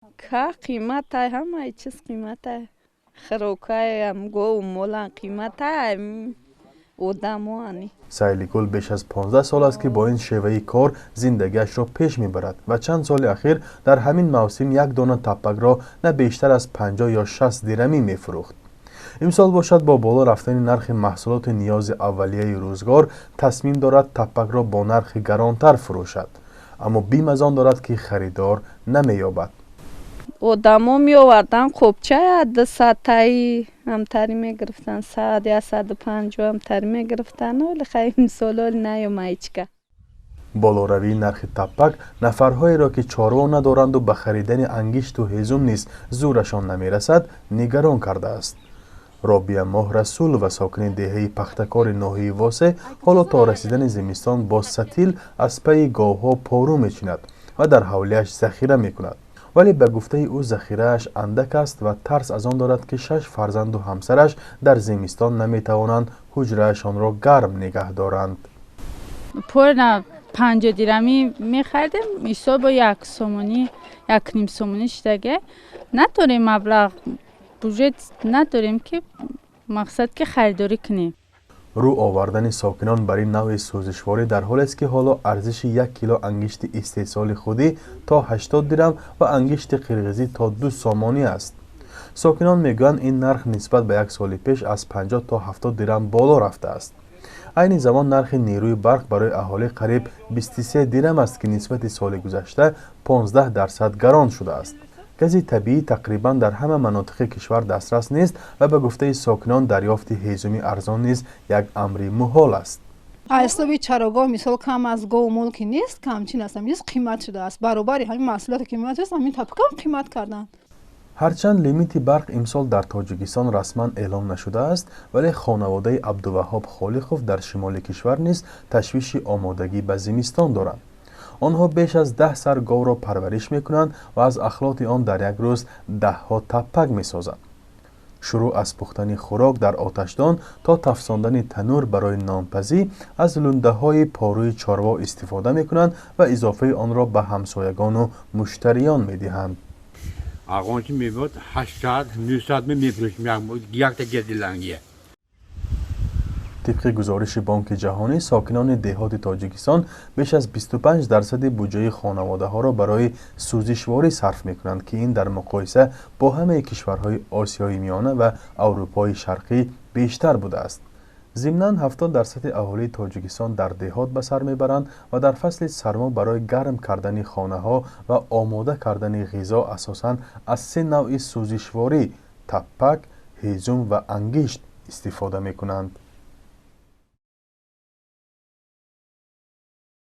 का कीमत है, हम चीज कीमत है, خروکای هم گو مولا قیمت هم او دموانی. سایلی گل بیش از 15 سال است که با این شیوه کار زندگیش را پیش میبرد و چند سال اخیر در همین موسم یک دانه تپک را نه بیشتر از 50 یا 60 درمی میفروخت. امسال باشد با بالا رفتن نرخ محصولات نیاز اولیه روزگار تصمیم دارد تپک را با نرخ گرانتر فروشد، اما بیم از آن دارد که خریدار نمییابد. آدما می آوردن خوبچه 200 تایی همتری می گرفتن، 100 یا 150 همتری می گرفتن، ولی خیلی امسال نیومد هیچکه. بالاروی نرخ تپک نفرهایی را که چاره ندارند و به خریدن انگشت و هیزم نیز زورشان نمیرسد نگران کرده است. رابعه ماه رسول و ساکن دهه پختکار ناحیه واسه حالا تا رسیدن زمستان با ستیل از پی گاوها پارو میچیند و در حولیش ذخیره میکند، ولی به گفته او ذخیره‌اش اندک است و ترس از آن دارد که 6 فرزند و همسرش در زمستان نمیتوانند حجره‌شان را گرم نگه دارند. پر 50 درمی میخریدیم، ایسا با 1 سومونی 1.5 سومونی شدگه نداریم، مبلغ بودجه نداریم که مقصد که خریداری کنیم. رو آوردن ساکنان برای نوع سوزشواری در حالی است که حالا ارزش 1 کیلو انگشت استحصال خودی تا 80 درم و انگشت قرقیزی تا 2 سامانی است. ساکنان میگویند این نرخ نسبت به 1 سال پیش از 50 تا 70 درم بالا رفته است. عین زمان نرخ نیروی برق برای اهالی قریب 23 درم است که نسبت سال گذشته 15% گران شده است. گاز طبیعی تقریبا در همه مناطق کشور دسترس نیست و به گفته ساکنان دریافت هیزم ارزان نیز یک امر محال است. حسابی چراگاه مثال کم از گاو مول که نیست، کمچین است، همین قیمت شده است، برابر همین محصولات که میاد است همین تپک هم قیمت کردن. هرچند لیمیت برق امسال در تاجیکستان رسما اعلام نشده است، ولی خانواده عبدالوهاب خالقوف در شمال کشور نیز تشویش آمادگی به زمستان دارند. آنها بیش از 10 سر گاو را پرورش میکنند و از اخلاط آن در یک روز 10 ها تپک میسازند. شروع از پختن خوراک در آتشدان تا تفساندن تنور برای نانپزی از لنده های پاروی چاروا استفاده میکنند و اضافه آن را به همسایگان و مشتریان میدهند. آقایان میگوید 80 90 میفروشیم یک تا گردیلنگیه. طبق گزارش بانک جهانی ساکنان دهات تاجیکستان بیش از 25% بودجه خانواده ها را برای سوزشواری صرف می کنند که این در مقایسه با همه کشورهای آسیای میانه و اروپای شرقی بیشتر بوده است. ضمناً 70% اهالی تاجیکستان در دهات به سر میبرند و در فصل سرما برای گرم کردن خانه ها و آماده کردن غذا اساساً از 3 نوع سوزشواری تپک، هیزم و انگشت استفاده می کنند.